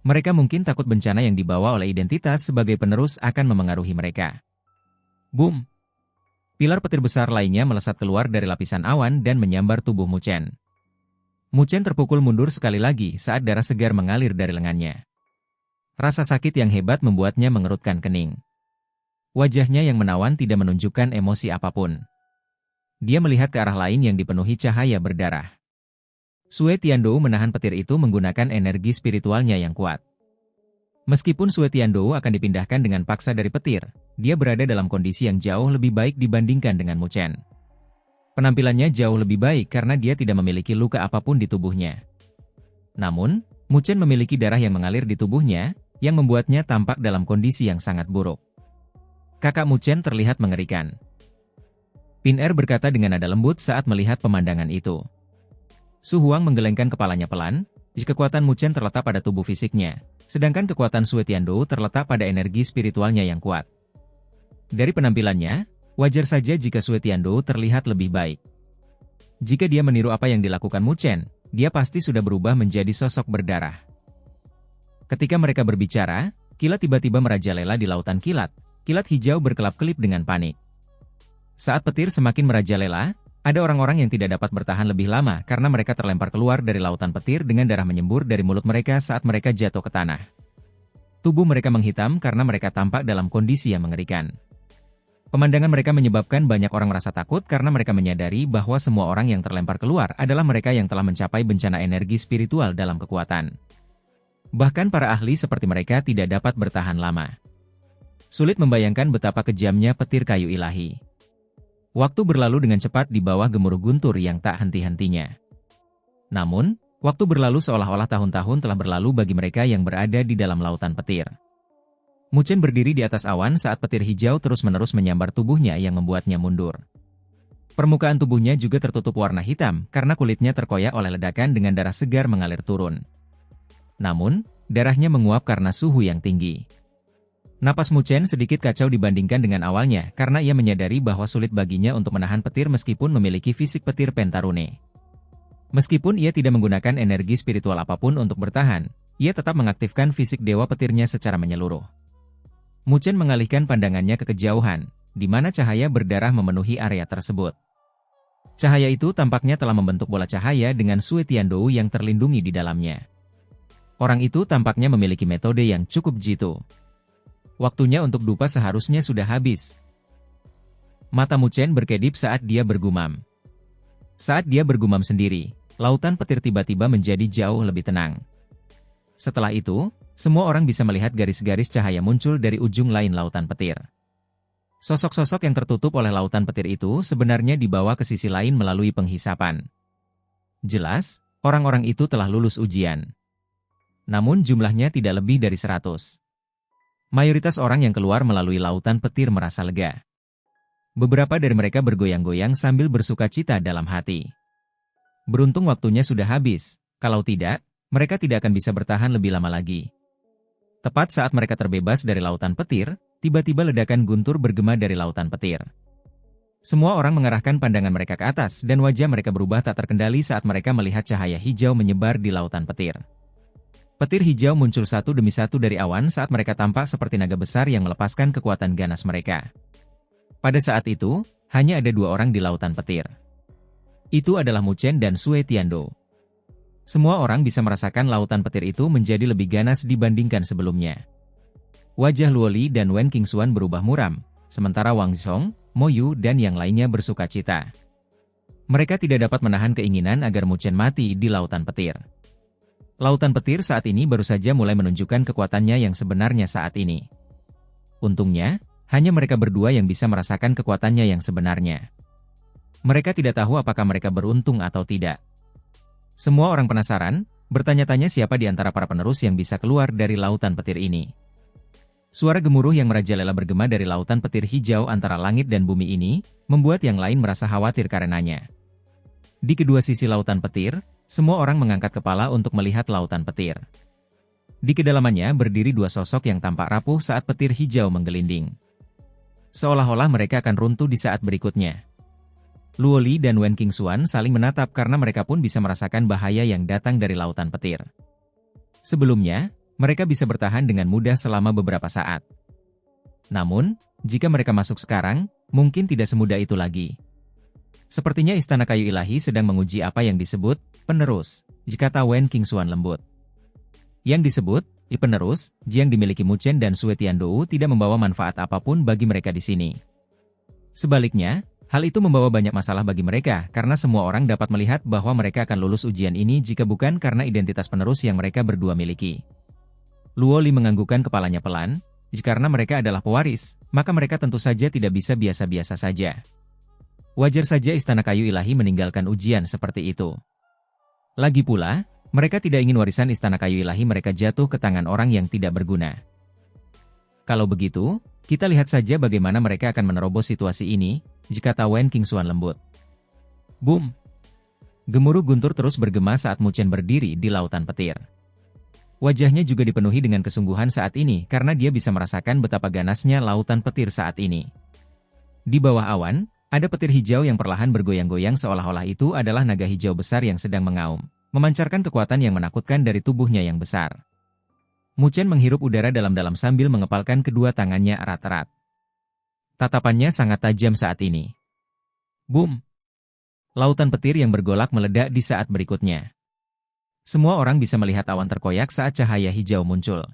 Mereka mungkin takut bencana yang dibawa oleh identitas sebagai penerus akan memengaruhi mereka. Boom! Pilar petir besar lainnya melesat keluar dari lapisan awan dan menyambar tubuh Mu Chen. Mu Chen terpukul mundur sekali lagi saat darah segar mengalir dari lengannya. Rasa sakit yang hebat membuatnya mengerutkan kening. Wajahnya yang menawan tidak menunjukkan emosi apapun. Dia melihat ke arah lain yang dipenuhi cahaya berdarah. Sue Tiandou menahan petir itu menggunakan energi spiritualnya yang kuat. Meskipun Sue Tiandou akan dipindahkan dengan paksa dari petir, dia berada dalam kondisi yang jauh lebih baik dibandingkan dengan Mu Chen. Penampilannya jauh lebih baik karena dia tidak memiliki luka apapun di tubuhnya. Namun, Mu Chen memiliki darah yang mengalir di tubuhnya, yang membuatnya tampak dalam kondisi yang sangat buruk. Kakak Mu Chen terlihat mengerikan. Pin-Er berkata dengan nada lembut saat melihat pemandangan itu. Su Huang menggelengkan kepalanya pelan, jika kekuatan Mu Chen terletak pada tubuh fisiknya, sedangkan kekuatan Sue Tiandou terletak pada energi spiritualnya yang kuat. Dari penampilannya, wajar saja jika Sue Tiandou terlihat lebih baik. Jika dia meniru apa yang dilakukan Mu Chen, dia pasti sudah berubah menjadi sosok berdarah. Ketika mereka berbicara, kilat tiba-tiba merajalela di lautan kilat. Kilat hijau berkelap-kelip dengan panik. Saat petir semakin merajalela, ada orang-orang yang tidak dapat bertahan lebih lama karena mereka terlempar keluar dari lautan petir dengan darah menyembur dari mulut mereka saat mereka jatuh ke tanah. Tubuh mereka menghitam karena mereka tampak dalam kondisi yang mengerikan. Pemandangan mereka menyebabkan banyak orang merasa takut karena mereka menyadari bahwa semua orang yang terlempar keluar adalah mereka yang telah mencapai bencana energi spiritual dalam kekuatan. Bahkan para ahli seperti mereka tidak dapat bertahan lama. Sulit membayangkan betapa kejamnya petir kayu ilahi. Waktu berlalu dengan cepat di bawah gemuruh guntur yang tak henti-hentinya. Namun, waktu berlalu seolah-olah tahun-tahun telah berlalu bagi mereka yang berada di dalam lautan petir. Mu Chen berdiri di atas awan saat petir hijau terus-menerus menyambar tubuhnya yang membuatnya mundur. Permukaan tubuhnya juga tertutup warna hitam karena kulitnya terkoyak oleh ledakan dengan darah segar mengalir turun. Namun, darahnya menguap karena suhu yang tinggi. Napas Mu Chen sedikit kacau dibandingkan dengan awalnya karena ia menyadari bahwa sulit baginya untuk menahan petir meskipun memiliki fisik petir Pentarune. Meskipun ia tidak menggunakan energi spiritual apapun untuk bertahan, ia tetap mengaktifkan fisik dewa petirnya secara menyeluruh. Mu Chen mengalihkan pandangannya ke kejauhan, di mana cahaya berdarah memenuhi area tersebut. Cahaya itu tampaknya telah membentuk bola cahaya dengan Sue Tiandou yang terlindungi di dalamnya. Orang itu tampaknya memiliki metode yang cukup jitu. Waktunya untuk dupa seharusnya sudah habis. Mata Mu Chen berkedip saat dia bergumam. Saat dia bergumam sendiri, lautan petir tiba-tiba menjadi jauh lebih tenang. Setelah itu, semua orang bisa melihat garis-garis cahaya muncul dari ujung lain lautan petir. Sosok-sosok yang tertutup oleh lautan petir itu sebenarnya dibawa ke sisi lain melalui penghisapan. Jelas, orang-orang itu telah lulus ujian. Namun jumlahnya tidak lebih dari 100. Mayoritas orang yang keluar melalui lautan petir merasa lega. Beberapa dari mereka bergoyang-goyang sambil bersukacita dalam hati. Beruntung waktunya sudah habis, kalau tidak, mereka tidak akan bisa bertahan lebih lama lagi. Tepat saat mereka terbebas dari lautan petir, tiba-tiba ledakan guntur bergema dari lautan petir. Semua orang mengarahkan pandangan mereka ke atas dan wajah mereka berubah tak terkendali saat mereka melihat cahaya hijau menyebar di lautan petir. Petir hijau muncul satu demi satu dari awan saat mereka tampak seperti naga besar yang melepaskan kekuatan ganas mereka. Pada saat itu, hanya ada 2 orang di lautan petir. Itu adalah Mu Chen dan Sue Tiando. Semua orang bisa merasakan lautan petir itu menjadi lebih ganas dibandingkan sebelumnya. Wajah Luo Li dan Wen Qingxuan berubah muram, sementara Wang Zhong, Mo Yu dan yang lainnya bersukacita. Mereka tidak dapat menahan keinginan agar Mu Chen mati di lautan petir. Lautan petir saat ini baru saja mulai menunjukkan kekuatannya yang sebenarnya saat ini. Untungnya, hanya mereka berdua yang bisa merasakan kekuatannya yang sebenarnya. Mereka tidak tahu apakah mereka beruntung atau tidak. Semua orang penasaran, bertanya-tanya siapa di antara para penerus yang bisa keluar dari lautan petir ini. Suara gemuruh yang merajalela bergema dari lautan petir hijau antara langit dan bumi ini, membuat yang lain merasa khawatir karenanya. Di kedua sisi lautan petir, semua orang mengangkat kepala untuk melihat lautan petir. Di kedalamannya berdiri 2 sosok yang tampak rapuh saat petir hijau menggelinding. Seolah-olah mereka akan runtuh di saat berikutnya. Luo Li dan Wen Qingxuan saling menatap karena mereka pun bisa merasakan bahaya yang datang dari lautan petir. Sebelumnya, mereka bisa bertahan dengan mudah selama beberapa saat. Namun, jika mereka masuk sekarang, mungkin tidak semudah itu lagi. Sepertinya Istana Kayu Ilahi sedang menguji apa yang disebut penerus, kata Wen Qingxuan lembut. Yang disebut penerus, yang dimiliki Mu Chen dan Sue Tiandou tidak membawa manfaat apapun bagi mereka di sini. Sebaliknya, hal itu membawa banyak masalah bagi mereka karena semua orang dapat melihat bahwa mereka akan lulus ujian ini jika bukan karena identitas penerus yang mereka berdua miliki. Luo Li menganggukkan kepalanya pelan, karena mereka adalah pewaris, maka mereka tentu saja tidak bisa biasa-biasa saja. Wajar saja Istana Kayu Ilahi meninggalkan ujian seperti itu. Lagi pula, mereka tidak ingin warisan Istana Kayu Ilahi mereka jatuh ke tangan orang yang tidak berguna. Kalau begitu, kita lihat saja bagaimana mereka akan menerobos situasi ini, kata Wen Qingxuan lembut. Boom! Gemuruh guntur terus bergema saat Mu Chen berdiri di lautan petir. Wajahnya juga dipenuhi dengan kesungguhan saat ini karena dia bisa merasakan betapa ganasnya lautan petir saat ini. Di bawah awan, ada petir hijau yang perlahan bergoyang-goyang seolah-olah itu adalah naga hijau besar yang sedang mengaum, memancarkan kekuatan yang menakutkan dari tubuhnya yang besar. Mu Chen menghirup udara dalam-dalam sambil mengepalkan kedua tangannya erat-erat. Tatapannya sangat tajam saat ini. Boom! Lautan petir yang bergolak meledak di saat berikutnya. Semua orang bisa melihat awan terkoyak saat cahaya hijau muncul.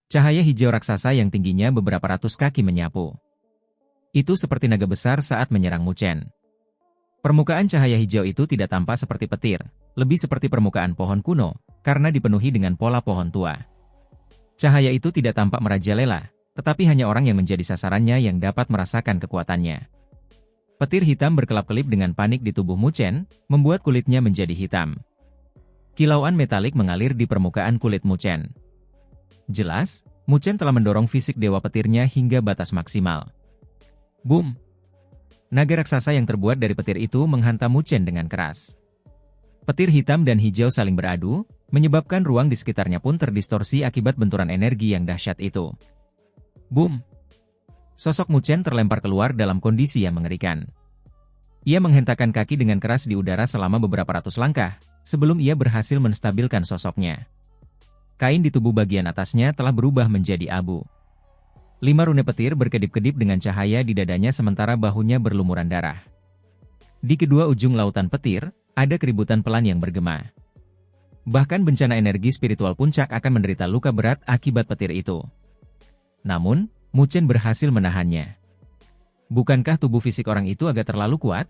Cahaya hijau raksasa yang tingginya beberapa ratus kaki menyapu. Itu seperti naga besar saat menyerang Mu Chen. Permukaan cahaya hijau itu tidak tampak seperti petir, lebih seperti permukaan pohon kuno, karena dipenuhi dengan pola pohon tua. Cahaya itu tidak tampak merajalela, tetapi hanya orang yang menjadi sasarannya yang dapat merasakan kekuatannya. Petir hitam berkelap-kelip dengan panik di tubuh Mu Chen, membuat kulitnya menjadi hitam. Kilauan metalik mengalir di permukaan kulit Mu Chen. Jelas, Mu Chen telah mendorong fisik dewa petirnya hingga batas maksimal. Boom! Naga raksasa yang terbuat dari petir itu menghantam Mu Chen dengan keras. Petir hitam dan hijau saling beradu, menyebabkan ruang di sekitarnya pun terdistorsi akibat benturan energi yang dahsyat itu. Boom! Sosok Mu Chen terlempar keluar dalam kondisi yang mengerikan. Ia menghentakkan kaki dengan keras di udara selama beberapa ratus langkah, sebelum ia berhasil menstabilkan sosoknya. Kain di tubuh bagian atasnya telah berubah menjadi abu. 5 rune petir berkedip-kedip dengan cahaya di dadanya sementara bahunya berlumuran darah. Di kedua ujung lautan petir, ada keributan pelan yang bergema. Bahkan bencana energi spiritual puncak akan menderita luka berat akibat petir itu. Namun, Mu Chen berhasil menahannya. Bukankah tubuh fisik orang itu agak terlalu kuat?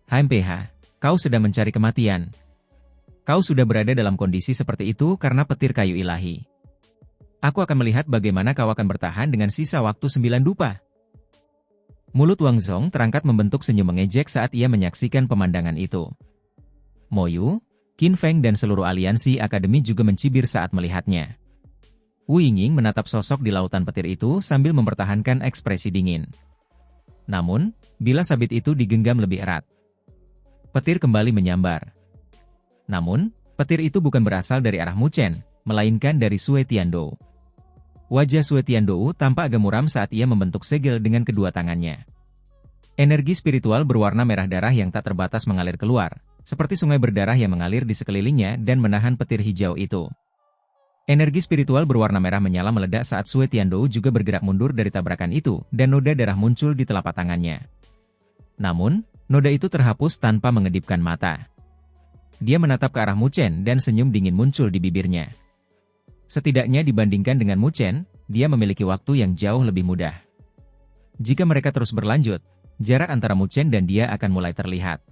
HMPH, kau sedang mencari kematian. Kau sudah berada dalam kondisi seperti itu karena petir kayu ilahi. Aku akan melihat bagaimana kau akan bertahan dengan sisa waktu 9 dupa. Mulut Wang Zong terangkat membentuk senyum mengejek saat ia menyaksikan pemandangan itu. Mo Yu, Qin Feng dan seluruh aliansi akademi juga mencibir saat melihatnya. Wu Yingying menatap sosok di lautan petir itu sambil mempertahankan ekspresi dingin. Namun, bila sabit itu digenggam lebih erat, petir kembali menyambar. Namun, petir itu bukan berasal dari arah Mu Chen, melainkan dari Sue Tiandou. Wajah Sue Tiandou tampak agak muram saat ia membentuk segel dengan kedua tangannya. Energi spiritual berwarna merah darah yang tak terbatas mengalir keluar, seperti sungai berdarah yang mengalir di sekelilingnya dan menahan petir hijau itu. Energi spiritual berwarna merah menyala meledak saat Sue Tiandou juga bergerak mundur dari tabrakan itu, dan noda darah muncul di telapak tangannya. Namun, noda itu terhapus tanpa mengedipkan mata. Dia menatap ke arah Mu Chen dan senyum dingin muncul di bibirnya. Setidaknya dibandingkan dengan Mu Chen, dia memiliki waktu yang jauh lebih mudah. Jika mereka terus berlanjut, jarak antara Mu Chen dan dia akan mulai terlihat.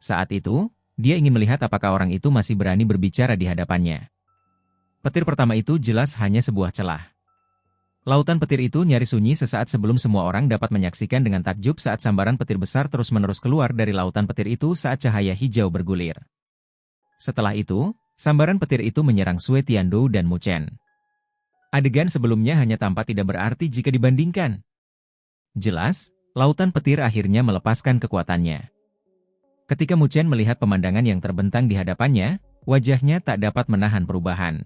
Saat itu, dia ingin melihat apakah orang itu masih berani berbicara di hadapannya. Petir pertama itu jelas hanya sebuah celah. Lautan petir itu nyaris sunyi sesaat sebelum semua orang dapat menyaksikan dengan takjub saat sambaran petir besar terus-menerus keluar dari lautan petir itu saat cahaya hijau bergulir. Setelah itu, sambaran petir itu menyerang Sue Tiandou dan Mu Chen. Adegan sebelumnya hanya tampak tidak berarti jika dibandingkan. Jelas, lautan petir akhirnya melepaskan kekuatannya. Ketika Mu Chen melihat pemandangan yang terbentang di hadapannya, wajahnya tak dapat menahan perubahan.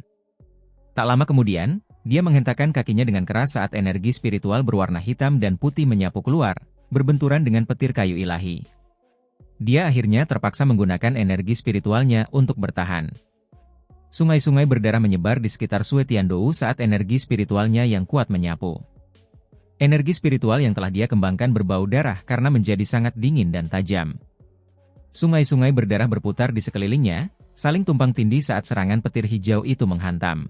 Tak lama kemudian, dia menghentakkan kakinya dengan keras saat energi spiritual berwarna hitam dan putih menyapu keluar, berbenturan dengan petir kayu ilahi. Dia akhirnya terpaksa menggunakan energi spiritualnya untuk bertahan. Sungai-sungai berdarah menyebar di sekitar Sue Tiandou saat energi spiritualnya yang kuat menyapu. Energi spiritual yang telah dia kembangkan berbau darah karena menjadi sangat dingin dan tajam. Sungai-sungai berdarah berputar di sekelilingnya, saling tumpang tindih saat serangan petir hijau itu menghantam.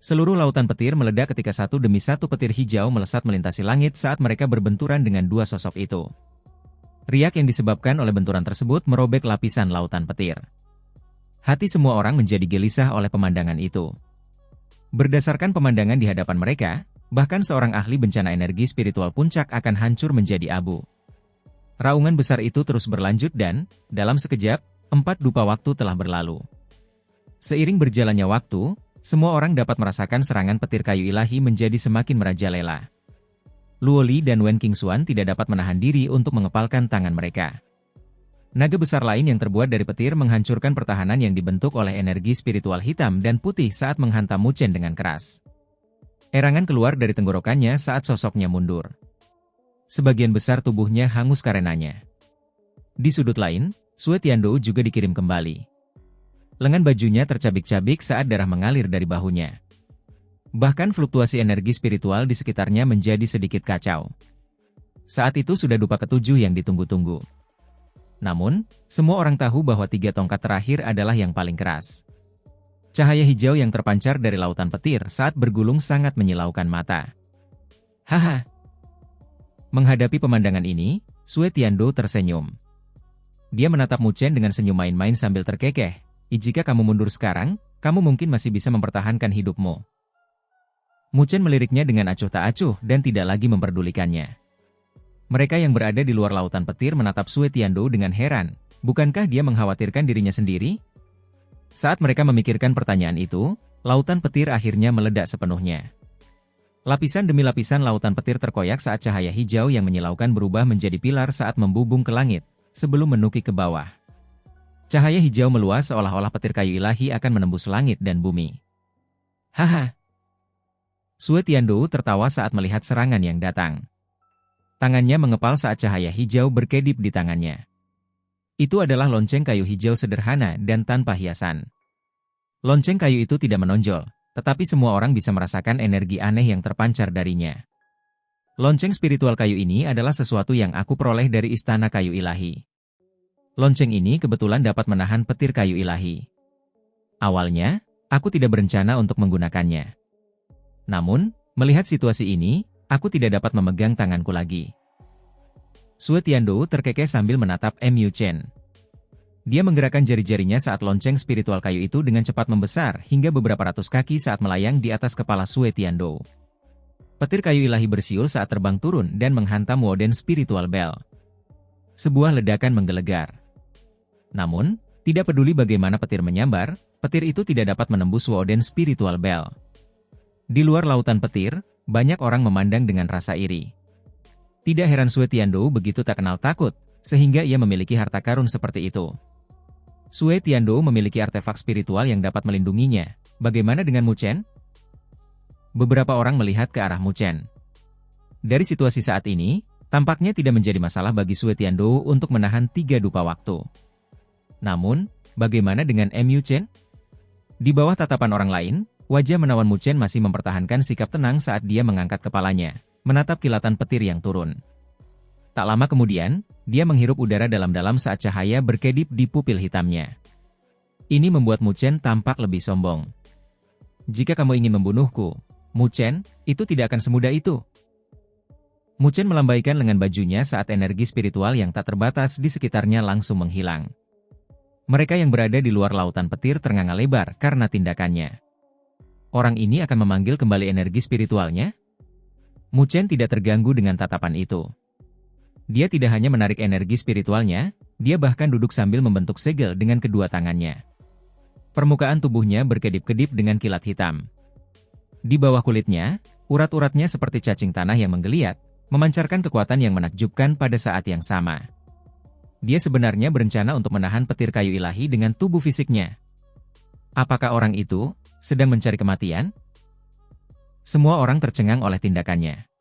Seluruh lautan petir meledak ketika satu demi satu petir hijau melesat melintasi langit saat mereka berbenturan dengan dua sosok itu. Riak yang disebabkan oleh benturan tersebut merobek lapisan lautan petir. Hati semua orang menjadi gelisah oleh pemandangan itu. Berdasarkan pemandangan di hadapan mereka, bahkan seorang ahli bencana energi spiritual puncak akan hancur menjadi abu. Raungan besar itu terus berlanjut dan, dalam sekejap, 4 dupa waktu telah berlalu. Seiring berjalannya waktu, semua orang dapat merasakan serangan petir kayu ilahi menjadi semakin merajalela. Luo Li dan Wen Qingxuan tidak dapat menahan diri untuk mengepalkan tangan mereka. Naga besar lain yang terbuat dari petir menghancurkan pertahanan yang dibentuk oleh energi spiritual hitam dan putih saat menghantam Mu Chen dengan keras. Erangan keluar dari tenggorokannya saat sosoknya mundur. Sebagian besar tubuhnya hangus karenanya. Di sudut lain, Sue Tiandou juga dikirim kembali. Lengan bajunya tercabik-cabik saat darah mengalir dari bahunya. Bahkan fluktuasi energi spiritual di sekitarnya menjadi sedikit kacau. Saat itu sudah dupa ketujuh yang ditunggu-tunggu. Namun, semua orang tahu bahwa 3 tongkat terakhir adalah yang paling keras. Cahaya hijau yang terpancar dari lautan petir saat bergulung sangat menyilaukan mata. Haha. Menghadapi pemandangan ini, Sue Tiandou tersenyum. Dia menatap Mu Chen dengan senyum main-main sambil terkekeh. Jika kamu mundur sekarang, kamu mungkin masih bisa mempertahankan hidupmu. Mu Chen meliriknya dengan acuh tak acuh dan tidak lagi memperdulikannya. Mereka yang berada di luar lautan petir menatap Sue Tiandou dengan heran. Bukankah dia mengkhawatirkan dirinya sendiri? Saat mereka memikirkan pertanyaan itu, lautan petir akhirnya meledak sepenuhnya. Lapisan demi lapisan lautan petir terkoyak saat cahaya hijau yang menyilaukan berubah menjadi pilar saat membubung ke langit, sebelum menukik ke bawah. Cahaya hijau meluas seolah-olah petir kayu ilahi akan menembus langit dan bumi. Haha. Sue Tiandou tertawa saat melihat serangan yang datang. Tangannya mengepal saat cahaya hijau berkedip di tangannya. Itu adalah lonceng kayu hijau sederhana dan tanpa hiasan. Lonceng kayu itu tidak menonjol, tetapi semua orang bisa merasakan energi aneh yang terpancar darinya. Lonceng spiritual kayu ini adalah sesuatu yang aku peroleh dari istana kayu ilahi. Lonceng ini kebetulan dapat menahan petir kayu ilahi. Awalnya, aku tidak berencana untuk menggunakannya. Namun, melihat situasi ini, aku tidak dapat memegang tanganku lagi. Sue Tiandou terkekeh sambil menatap Mu Chen. Dia menggerakkan jari-jarinya saat lonceng spiritual kayu itu dengan cepat membesar hingga beberapa ratus kaki saat melayang di atas kepala Sue Tiandou. Petir kayu ilahi bersiul saat terbang turun dan menghantam Woden Spiritual Bell. Sebuah ledakan menggelegar. Namun, tidak peduli bagaimana petir menyambar, petir itu tidak dapat menembus Woden Spiritual Bell. Di luar lautan petir, banyak orang memandang dengan rasa iri. Tidak heran Sue Tiandou begitu tak kenal takut, sehingga ia memiliki harta karun seperti itu. Sue Tiandou memiliki artefak spiritual yang dapat melindunginya. Bagaimana dengan Mu Chen? Beberapa orang melihat ke arah Mu Chen. Dari situasi saat ini, tampaknya tidak menjadi masalah bagi Sue Tiandou untuk menahan 3 dupa waktu. Namun, bagaimana dengan Mu Chen? Di bawah tatapan orang lain, wajah menawan Mu Chen masih mempertahankan sikap tenang saat dia mengangkat kepalanya, menatap kilatan petir yang turun. Tak lama kemudian, dia menghirup udara dalam-dalam saat cahaya berkedip di pupil hitamnya. Ini membuat Mu Chen tampak lebih sombong. Jika kamu ingin membunuhku, Mu Chen, itu tidak akan semudah itu. Mu Chen melambaikan lengan bajunya saat energi spiritual yang tak terbatas di sekitarnya langsung menghilang. Mereka yang berada di luar lautan petir ternganga lebar karena tindakannya. Orang ini akan memanggil kembali energi spiritualnya? Mu Chen tidak terganggu dengan tatapan itu. Dia tidak hanya menarik energi spiritualnya, dia bahkan duduk sambil membentuk segel dengan kedua tangannya. Permukaan tubuhnya berkedip-kedip dengan kilat hitam. Di bawah kulitnya, urat-uratnya seperti cacing tanah yang menggeliat, memancarkan kekuatan yang menakjubkan pada saat yang sama. Dia sebenarnya berencana untuk menahan petir kayu ilahi dengan tubuh fisiknya. Apakah orang itu sedang mencari kematian? Semua orang tercengang oleh tindakannya.